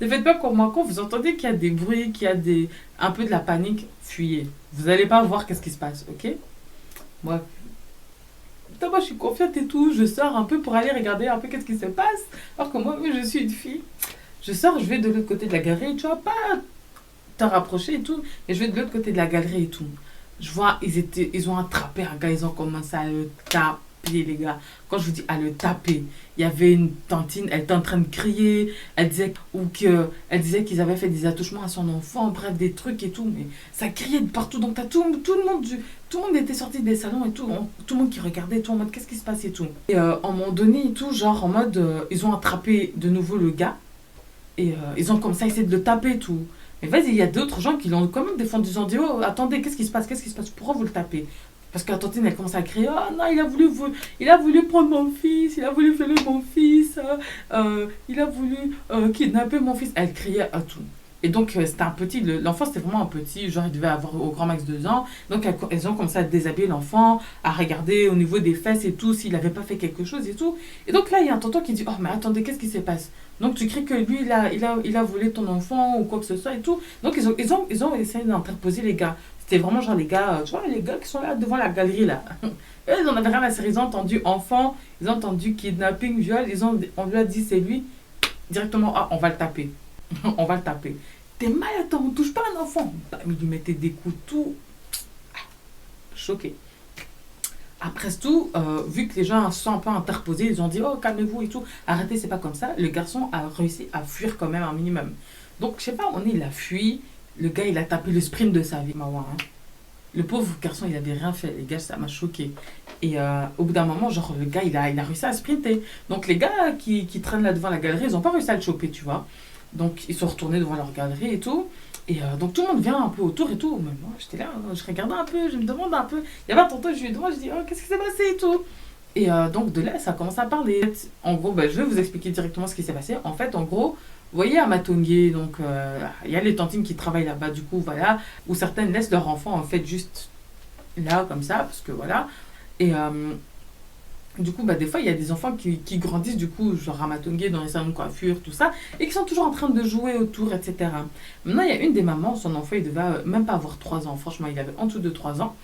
ne faites pas comme moi, quand vous entendez qu'il y a des bruits, qu'il y a un peu de la panique, fuyez. Vous n'allez pas voir qu'est-ce qui se passe, ok? Moi, je suis confiante et tout, je sors un peu pour aller regarder un peu qu'est-ce qui se passe. Alors que moi, je suis une fille. Je sors, je vais de l'autre côté de la galerie, tu vois, pas te rapprocher et tout, et je vais de l'autre côté de la galerie et tout. Je vois, ils ont attrapé un gars, ils ont commencé à le taper. Les gars, quand je vous dis à le taper, il y avait une tantine, elle était en train de crier, elle disait qu'ils avaient fait des attouchements à son enfant, bref, des trucs et tout, mais ça criait de partout. Donc tout le monde était sorti des salons et tout le monde qui regardait, tout en mode qu'est-ce qui se passe et tout. Et à un moment donné et tout, genre en mode ils ont attrapé de nouveau le gars et ils ont commencé à essayer de le taper et tout. Mais vas-y, il y a d'autres gens qui l'ont quand même défendu, ils ont dit oh attendez, qu'est-ce qui se passe, pourquoi vous le tapez? Parce que la tantine, elle commence à crier, oh non, il a voulu prendre mon fils, il a voulu violer mon fils, il a voulu kidnapper mon fils. Elle criait à tout. Et donc, c'était un petit, l'enfant, c'était vraiment un petit, genre, il devait avoir au grand max 2 ans. Donc, elles ont commencé à déshabiller l'enfant, à regarder au niveau des fesses et tout, s'il n'avait pas fait quelque chose et tout. Et donc, là, il y a un tonton qui dit, oh, mais attendez, qu'est-ce qui se passe? Donc, tu cries que lui, il a volé ton enfant ou quoi que ce soit et tout. Donc, ils ont essayé d'interposer les gars. C'était vraiment genre les gars, tu vois, les gars qui sont là devant la galerie, là. Eux, ils en avaient rien à faire. Ils ont entendu enfant, ils ont entendu kidnapping, viol. On lui a dit, c'est lui. Directement, ah, on va le taper. On va le taper. T'es mal, attends, on touche pas un enfant. Bah, il lui mettait des coups tout. Choqué. Après tout, vu que les gens se sont un peu interposés, ils ont dit oh calmez-vous et tout, arrêtez, c'est pas comme ça. Le garçon a réussi à fuir quand même un minimum. Donc je sais pas, il a fui, le gars il a tapé le sprint de sa vie, Mawa, hein. Le pauvre garçon il avait rien fait, les gars, ça m'a choqué. Et au bout d'un moment, genre le gars il a réussi à sprinter. Donc les gars qui traînent là devant la galerie, ils ont pas réussi à le choper, tu vois. Donc ils sont retournés devant leur galerie et tout. Et donc tout le monde vient un peu autour et tout. Mais moi j'étais là, je regardais un peu, je me demande un peu. Il y avait un tonton, je lui demande, je dis oh qu'est-ce qui s'est passé et tout. Et donc de là ça a commencé à parler. En gros, je vais vous expliquer directement ce qui s'est passé. En fait, en gros, vous voyez à Matongué, donc il y a les tantines qui travaillent là-bas, du coup voilà, où certaines laissent leur enfant en fait juste là comme ça, parce que voilà. Et du coup, des fois, il y a des enfants qui grandissent, du coup, genre à Matongué, dans les salons de coiffure, tout ça, et qui sont toujours en train de jouer autour, etc. Maintenant, il y a une des mamans, son enfant, il devait même pas avoir 3 ans, franchement, il avait en dessous de 3 ans.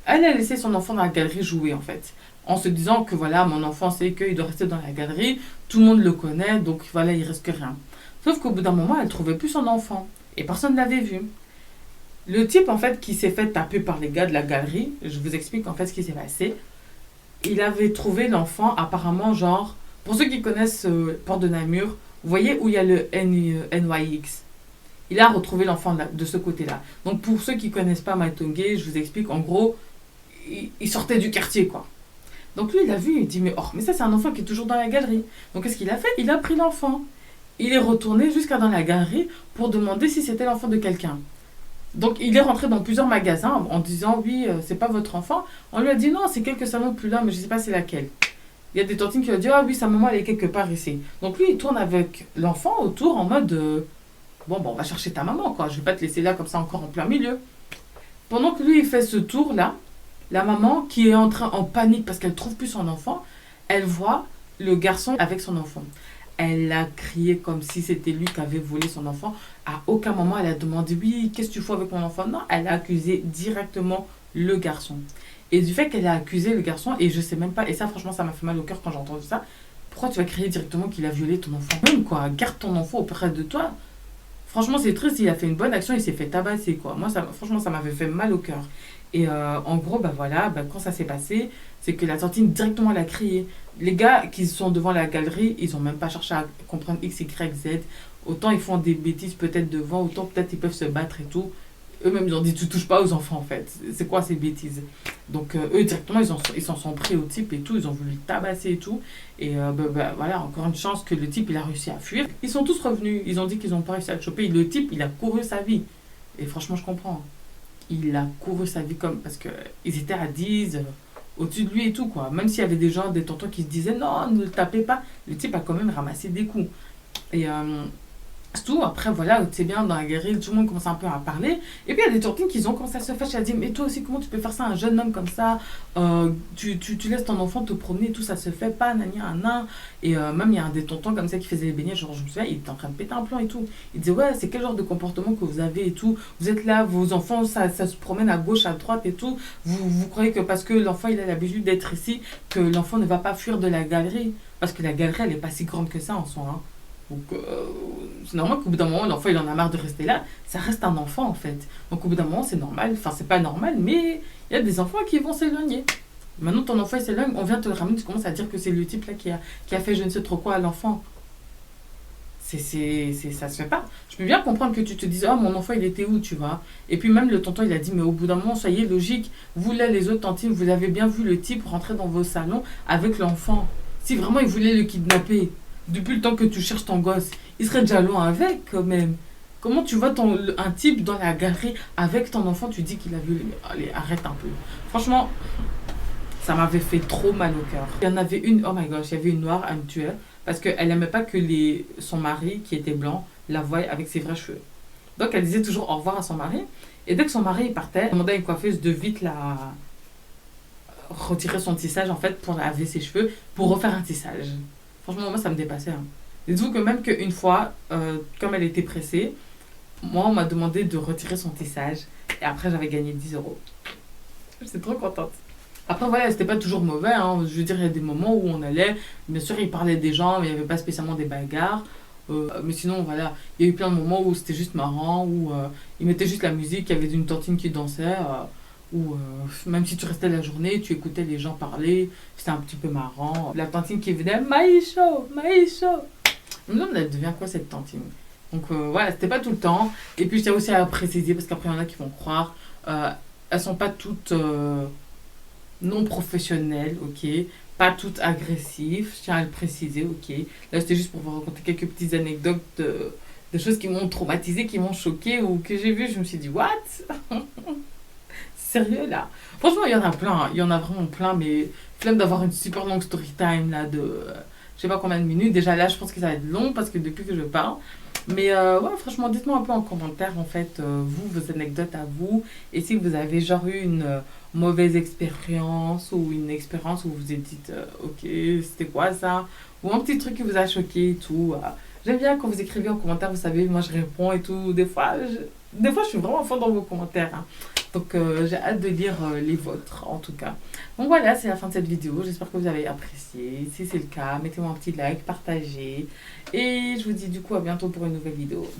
Elle a laissé son enfant dans la galerie jouer, en fait, en se disant que voilà, mon enfant sait qu'il doit rester dans la galerie, tout le monde le connaît, donc voilà, il risque rien. Sauf qu'au bout d'un moment, elle trouvait plus son enfant, et personne ne l'avait vu. Le type, en fait, qui s'est fait taper par les gars de la galerie, je vous explique en fait ce qui s'est passé. Il avait trouvé l'enfant apparemment genre, pour ceux qui connaissent Port de Namur, vous voyez où il y a le NYX. Il a retrouvé l'enfant de ce côté-là. Donc pour ceux qui connaissent pas Matongué, je vous explique, en gros, il sortait du quartier quoi. Donc lui il a vu, il dit mais ça c'est un enfant qui est toujours dans la galerie. Donc qu'est-ce qu'il a fait? Il a pris l'enfant. Il est retourné jusqu'à dans la galerie pour demander si c'était l'enfant de quelqu'un. Donc il est rentré dans plusieurs magasins en disant oui, c'est pas votre enfant. On lui a dit non, c'est quelques salons plus là, mais je sais pas c'est laquelle. Il y a des tantines qui lui ont dit ah oui, sa maman elle est quelque part ici. Donc lui il tourne avec l'enfant autour en mode bon, on va chercher ta maman quoi, je vais pas te laisser là comme ça encore en plein milieu. Pendant que lui il fait ce tour là, la maman qui est en panique parce qu'elle trouve plus son enfant, elle voit le garçon avec son enfant. Elle a crié comme si c'était lui qui avait volé son enfant. À aucun moment, elle a demandé « Oui, qu'est-ce que tu fais avec mon enfant ?» Non, elle a accusé directement le garçon. Et du fait qu'elle a accusé le garçon, et je sais même pas, et ça franchement, ça m'a fait mal au cœur quand j'ai entendu ça, pourquoi tu vas crier directement qu'il a violé ton enfant? Même quoi, garde ton enfant auprès de toi. Franchement, c'est triste, il a fait une bonne action, il s'est fait tabasser quoi. Moi, franchement, ça m'avait fait mal au cœur. Et en gros, voilà, quand ça s'est passé, c'est que la tantine directement elle a crié. Les gars qui sont devant la galerie, ils ont même pas cherché à comprendre X, Y, Z. Autant ils font des bêtises peut-être devant, autant peut-être ils peuvent se battre et tout. Eux-mêmes ils ont dit tu touches pas aux enfants en fait. C'est quoi ces bêtises? Donc eux directement ils s'en sont pris au type et tout, ils ont voulu le tabasser et tout. Et voilà, encore une chance que le type il a réussi à fuir. Ils sont tous revenus, ils ont dit qu'ils ont pas réussi à le choper. Et le type il a couru sa vie. Et franchement je comprends. Il a couru sa vie comme parce que ils étaient à 10 au-dessus de lui et tout quoi. Même s'il y avait des gens, des tontons qui se disaient non, ne le tapez pas, le type a quand même ramassé des coups. Et c'est tout. Après voilà, c'est bien dans la galerie, tout le monde commence un peu à parler. Et puis il y a des tontines qui ont commencé à se fâcher, à dire mais toi aussi comment tu peux faire ça à un jeune homme comme ça, tu laisses ton enfant te promener et tout, ça se fait pas, nani, nan. Et même il y a un des tontons comme ça qui faisait les beignets, genre je me souviens, il était en train de péter un plomb et tout. Il disait ouais, c'est quel genre de comportement que vous avez et tout, vous êtes là, vos enfants ça se promène à gauche, à droite et tout, vous croyez que parce que l'enfant il a l'habitude d'être ici, que l'enfant ne va pas fuir de la galerie, parce que la galerie elle est pas si grande que ça en soi, hein. Donc, c'est normal qu'au bout d'un moment, l'enfant, il en a marre de rester là. Ça reste un enfant, en fait. Donc, au bout d'un moment, c'est normal. Enfin, c'est pas normal, mais il y a des enfants qui vont s'éloigner. Maintenant, ton enfant, il s'éloigne, on vient te le ramener, tu commences à dire que c'est le type là qui a fait je ne sais trop quoi à l'enfant. Ça se fait pas. Je peux bien comprendre que tu te dises, oh, mon enfant, il était où, tu vois. Et puis, même le tonton, il a dit, mais au bout d'un moment, soyez logique. Vous, là, les autres tantines, vous avez bien vu le type rentrer dans vos salons avec l'enfant. Si vraiment il voulait le kidnapper, depuis le temps que tu cherches ton gosse, il serait déjà loin avec quand même. Comment tu vois un type dans la galerie avec ton enfant, tu dis qu'il a vu. Allez, arrête un peu. Franchement, ça m'avait fait trop mal au cœur. Il y en avait une, oh my gosh, il y avait une noire, elle me tuait. Parce qu'elle n'aimait pas que son mari, qui était blanc, la voie avec ses vrais cheveux. Donc elle disait toujours au revoir à son mari. Et dès que son mari partait, elle demandait à une coiffeuse de vite retirer son tissage en fait pour laver ses cheveux, pour refaire un tissage. Franchement, moi, ça me dépassait. Hein. Dites-vous que même qu'une fois, comme elle était pressée, moi, on m'a demandé de retirer son tissage. Et après, j'avais gagné 10 €. J'étais trop contente. Après, voilà, c'était pas toujours mauvais. Hein. Je veux dire, il y a des moments où on allait. Bien sûr, ils parlaient des gens, mais il n'y avait pas spécialement des bagarres. Mais sinon, voilà, il y a eu plein de moments où c'était juste marrant, où ils mettaient juste la musique, il y avait une tantine qui dansait. Ou même si tu restais la journée, tu écoutais les gens parler, c'était un petit peu marrant. La tantine qui venait, Maïcho, Maïcho. Je me demande, elle devient quoi cette tantine? Donc voilà, c'était pas tout le temps. Et puis je tiens aussi à préciser, parce qu'après il y en a qui vont croire, elles sont pas toutes non professionnelles, ok? Pas toutes agressives, je tiens à le préciser, ok? Là c'était juste pour vous raconter quelques petites anecdotes de choses qui m'ont traumatisé, qui m'ont choqué ou que j'ai vu, je me suis dit, what? Sérieux là? Franchement, il y en a plein, hein. Il y en a vraiment plein, mais flemme d'avoir une super longue story time là de je sais pas combien de minutes. Déjà là, je pense que ça va être long parce que depuis que je parle. Mais ouais, franchement, dites-moi un peu en commentaire en fait, vous, vos anecdotes à vous. Et si vous avez genre eu une mauvaise expérience ou une expérience où vous vous êtes dit, ok, c'était quoi ça? Ou un petit truc qui vous a choqué et tout. J'aime bien quand vous écrivez en commentaire, vous savez, moi je réponds et tout. Des fois, je suis vraiment fort dans vos commentaires, hein. Donc j'ai hâte de lire les vôtres en tout cas. Donc voilà, c'est la fin de cette vidéo. J'espère que vous avez apprécié. Si c'est le cas, mettez-moi un petit like, partagez. Et je vous dis du coup à bientôt pour une nouvelle vidéo.